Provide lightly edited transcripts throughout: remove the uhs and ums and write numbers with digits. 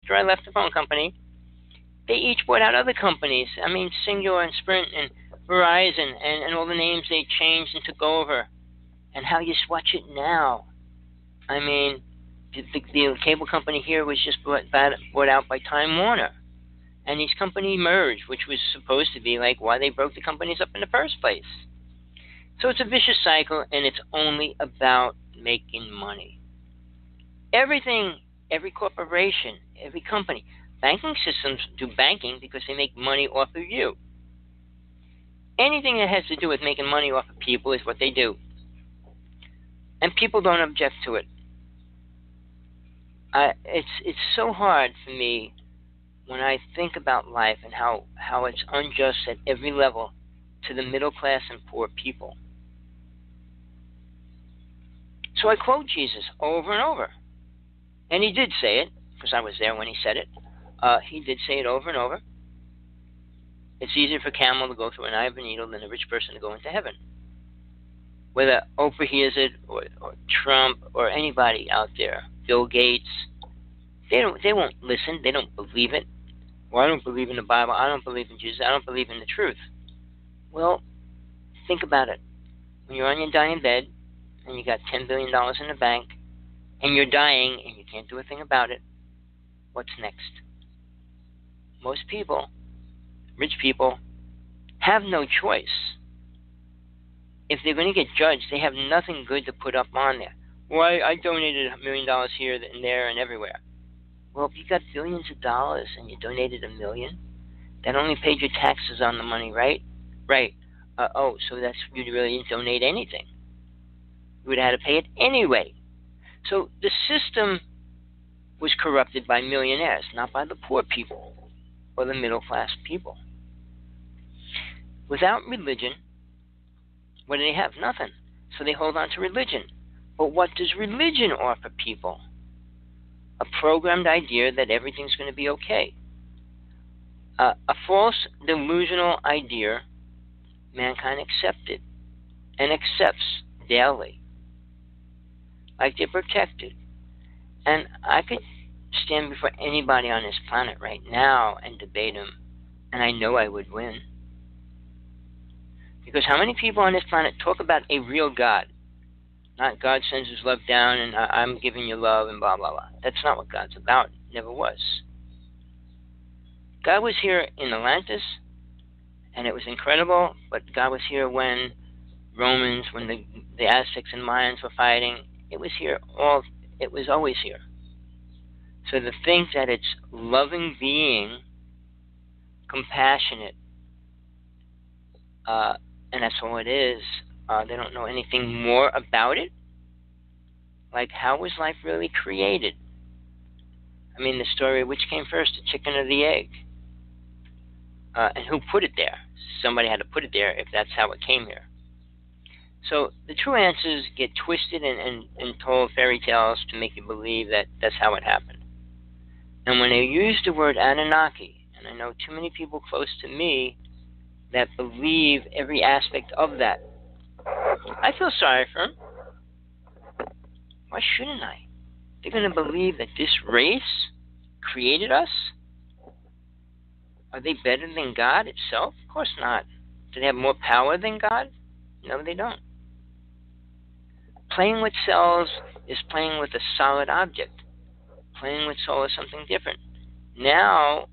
after I left the phone company, they each bought out other companies. I mean, Singular and Sprint and Verizon and all the names they changed and took over. And how you watch it now. I mean, the cable company here was just bought out by Time Warner. And these companies merged, which was supposed to be like why they broke the companies up in the first place. So it's a vicious cycle, and it's only about making money. Everything, every corporation, every company, banking systems do banking because they make money off of you. Anything that has to do with making money off of people is what they do. And people don't object to it. It's so hard for me when I think about life and how it's unjust at every level to the middle class and poor people. So I quote Jesus over and over. And he did say it, because I was there when he said it. He did say it over and over. It's easier for a camel to go through an eye of a needle than a rich person to go into heaven. Whether Oprah hears it, or Trump, or anybody out there, Bill Gates, they won't listen. They don't believe it. Well, I don't believe in the Bible. I don't believe in Jesus. I don't believe in the truth. Well, think about it. When you're on your dying bed, and you got $10 billion in the bank, and you're dying, and you can't do a thing about it, what's next? Most people, rich people, have no choice. If they're going to get judged, they have nothing good to put up on there. Well, I donated $1 million here and there and everywhere. Well, if you got billions of dollars and you donated $1 million, that only paid your taxes on the money, right? Right. So that's you really didn't donate anything. You would have had to pay it anyway. So the system was corrupted by millionaires, not by the poor people or the middle class people. Without religion, what do they have? Nothing. So they hold on to religion. But what does religion offer people? A programmed idea that everything's going to be okay. A false, delusional idea mankind accepted and accepts daily. Like they're protected. And I could stand before anybody on this planet right now and debate them, and I know I would win. Because how many people on this planet talk about a real God? Not God sends his love down and I'm giving you love and blah, blah, blah. That's not what God's about. Never was. God was here in Atlantis, and it was incredible, but God was here when Romans, when the Aztecs and Mayans were fighting. It was here it was always here. So to think that it's loving being, compassionate, and that's all it is, they don't know anything more about it. Like, how was life really created? I mean, the story of which came first, the chicken or the egg? And who put it there? Somebody had to put it there if that's how it came here. So the true answers get twisted and told fairy tales to make you believe that that's how it happened. And when they use the word Anunnaki, and I know too many people close to me that believe every aspect of that, I feel sorry for them. Why shouldn't I? They're going to believe that this race created us? Are they better than God itself? Of course not. Do they have more power than God? No, they don't. Playing with cells is playing with a solid object. Playing with soul is something different. Now,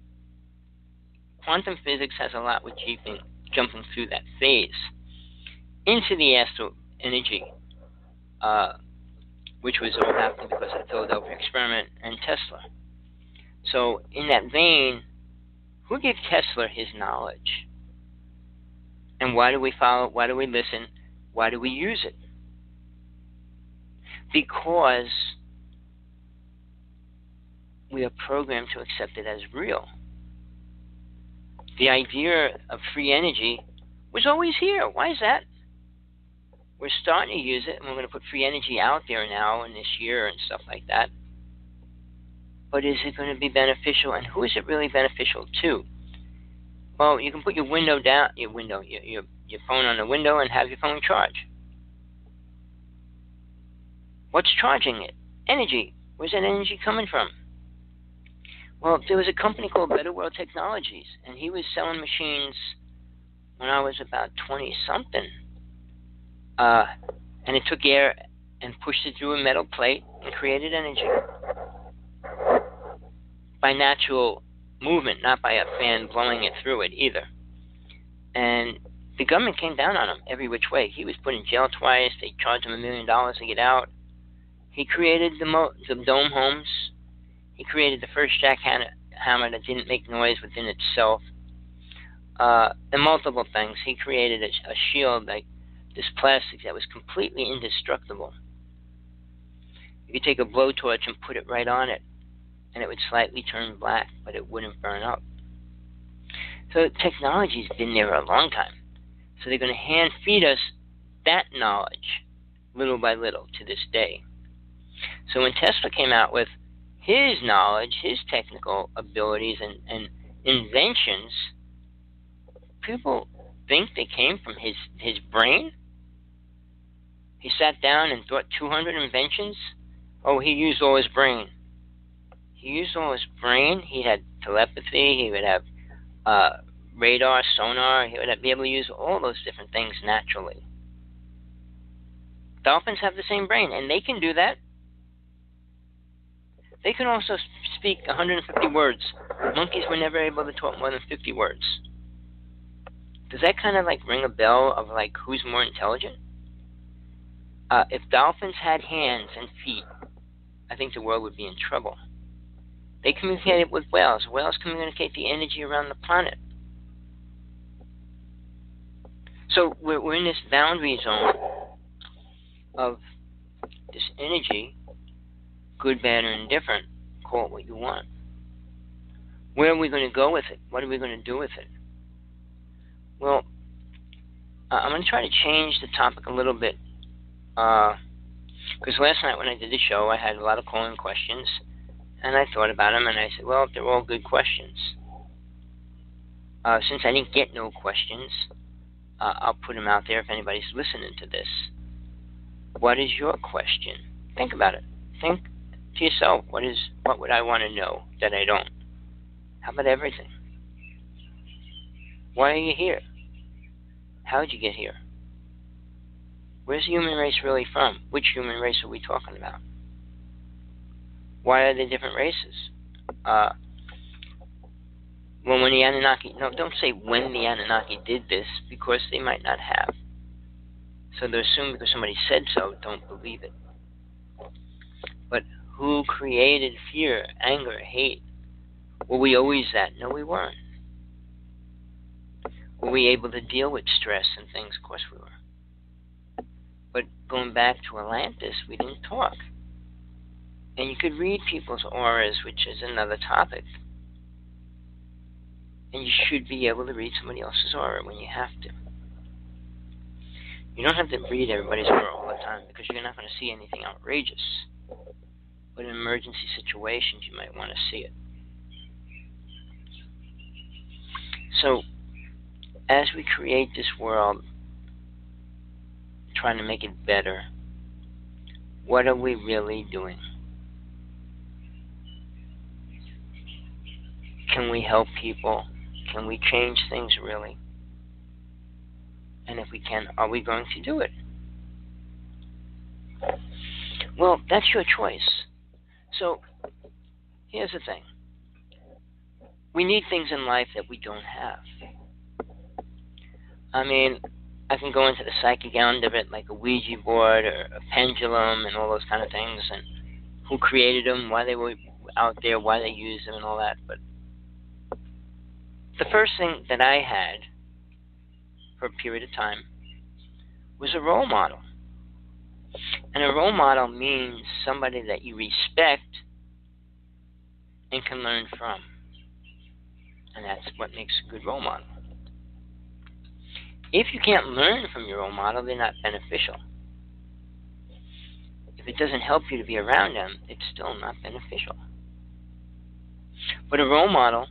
quantum physics has a lot with jumping through that phase into the astral energy, which was all happening because of the Philadelphia experiment and Tesla. So, in that vein, who gave Tesla his knowledge? And why do we follow? Why do we listen? Why do we use it? Because we are programmed to accept it as real. The idea of free energy was always here. Why is that? We're starting to use it, and we're going to put free energy out there now in this year and stuff like that. But is it going to be beneficial, and who is it really beneficial to? Well, you can put your window down, your phone on the window and have your phone charge. What's charging it? Energy. Where's that energy coming from? Well, there was a company called Better World Technologies, and he was selling machines when I was about 20-something. And it took air and pushed it through a metal plate and created energy by natural movement, not by a fan blowing it through it either. And the government came down on him every which way. He was put in jail twice. They charged him $1 million to get out. He created the dome homes. He created the first jackhammer that didn't make noise within itself. And multiple things. He created a shield like this plastic that was completely indestructible. You could take a blowtorch and put it right on it, and it would slightly turn black, but it wouldn't burn up. So technology's been there a long time. So they're going to hand feed us that knowledge, little by little, to this day. So when Tesla came out with his knowledge, his technical abilities and inventions, people think they came from his brain. He sat down and thought 200 inventions. Oh, he used all his brain. He used all his brain. He had telepathy. He would have radar, sonar. He would be able to use all those different things naturally. Dolphins have the same brain, and they can do that. They can also speak 150 words. Monkeys were never able to talk more than 50 words. Does that kind of like ring a bell of like who's more intelligent? If dolphins had hands and feet, I think the world would be in trouble. They communicate with whales. Whales communicate the energy around the planet. So we're in this boundary zone of this energy, good, bad, or indifferent. Call it what you want. Where are we going to go with it? What are we going to do with it? Well, I'm going to try to change the topic a little bit. Because last night when I did the show, I had a lot of call-in questions, and I thought about them, and I said, well, they're all good questions. Since I didn't get no questions, I'll put them out there if anybody's listening to this. What is your question? Think about it. Think to yourself, what would I want to know that I don't? How about everything? Why are you here? How did you get here? Where's the human race really from? Which human race are we talking about? Why are there different races? When the Anunnaki... No, don't say when the Anunnaki did this, because they might not have. So they're assuming because somebody said so, don't believe it. But who created fear, anger, hate? Were we always that? No, we weren't. Were we able to deal with stress and things? Of course we were. But going back to Atlantis, we didn't talk. And you could read people's auras, which is another topic. And you should be able to read somebody else's aura when you have to. You don't have to read everybody's aura all the time, because you're not going to see anything outrageous. But in emergency situations, you might want to see it. So, as we create this world, trying to make it better, what are we really doing? Can we help people? Can we change things really? And if we can, are we going to do it? Well, that's your choice. So, here's the thing. We need things in life that we don't have. I mean, I can go into the psychic end of it, like a Ouija board or a pendulum and all those kind of things, and who created them, why they were out there, why they used them and all that. But the first thing that I had for a period of time was a role model. And a role model means somebody that you respect and can learn from. And that's what makes a good role model. If you can't learn from your role model, they're not beneficial. If it doesn't help you to be around them, it's still not beneficial. But a role model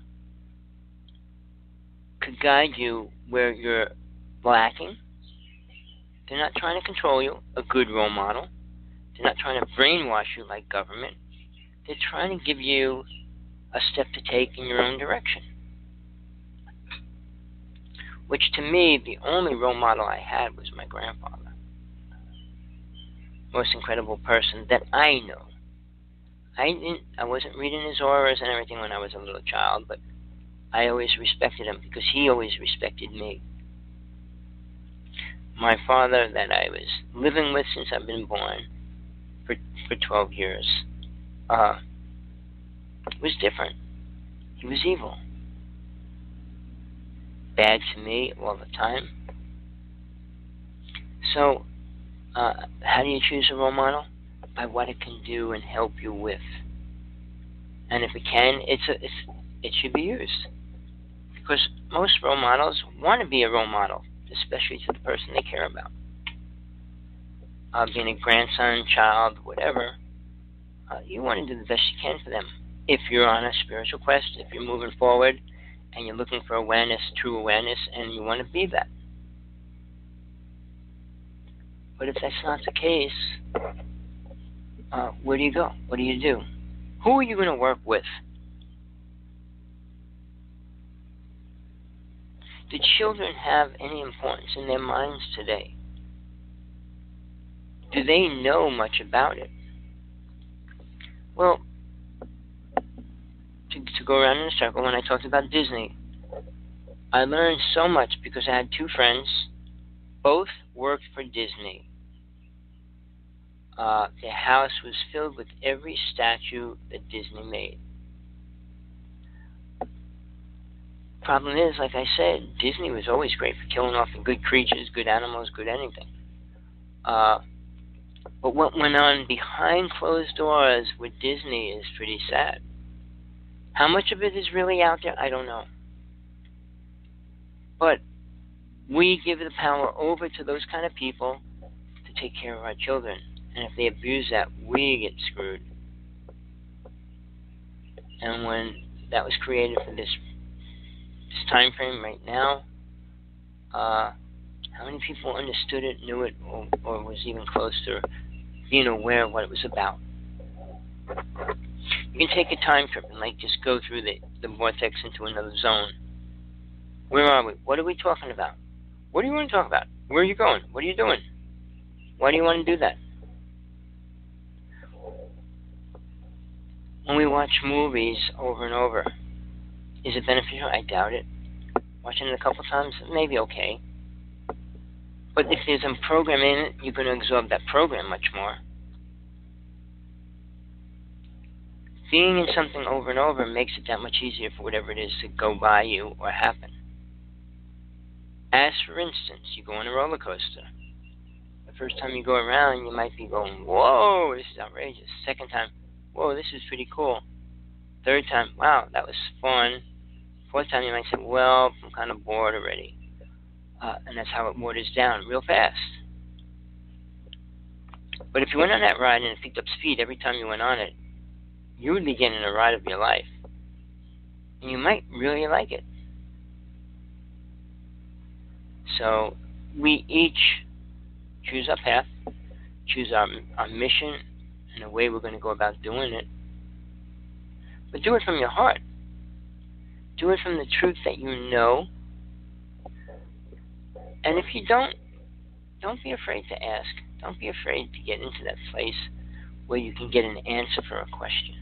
could guide you where you're lacking. They're not trying to control you, a good role model. They're not trying to brainwash you like government. They're trying to give you a step to take in your own direction. Which to me, the only role model I had was my grandfather. Most incredible person that I know. I wasn't reading his auras and everything when I was a little child, but I always respected him because he always respected me. My father that I was living with since I've been born for 12 years was different. He was evil. Bad to me all the time. So, how do you choose a role model? By what it can do and help you with. And if it can, it should be used. Because most role models want to be a role model, especially to the person they care about. Being a grandson, child, whatever, you want to do the best you can for them. If you're on a spiritual quest, if you're moving forward, and you're looking for awareness, true awareness, and you want to be that. But if that's not the case, where do you go? What do you do? Who are you going to work with? Do children have any importance in their minds today? Do they know much about it? Well, to go around in a circle, when I talked about Dsney, I learned so much because I had two friends, both worked for Dsney. Their house was filled with every statue that Dsney made. Problem is, like I said, Dsney was always great for killing off good creatures, good animals, good anything. But what went on behind closed doors with Dsney is pretty sad. How much of it is really out there, I don't know. But we give the power over to those kind of people to take care of our children. And if they abuse that, we get screwed. And when that was created for this time frame right now, how many people understood it, knew it, or was even close to being aware of what it was about? You can take a time trip and just go through the vortex into another zone. Where are we? What are we talking about? What do you want to talk about? Where are you going? What are you doing? Why do you want to do that? When we watch movies over and over, is it beneficial? I doubt it. Watching it a couple times, maybe okay. But if there's a program in it, you're going to absorb that program much more. Being in something over and over makes it that much easier for whatever it is to go by you or happen. As for instance, you go on a roller coaster. The first time you go around, you might be going, whoa, this is outrageous. Second time, whoa, this is pretty cool. Third time, wow, that was fun. Fourth time, you might say, well, I'm kind of bored already. And that's how it waters down real fast. But if you went on that ride and it picked up speed every time you went on it, you would be getting a ride of your life. And you might really like it. So we each choose our path, choose our mission, and the way we're going to go about doing it. But do it from your heart. Do it from the truth that you know. And if you don't be afraid to ask. Don't be afraid to get into that place where you can get an answer for a question.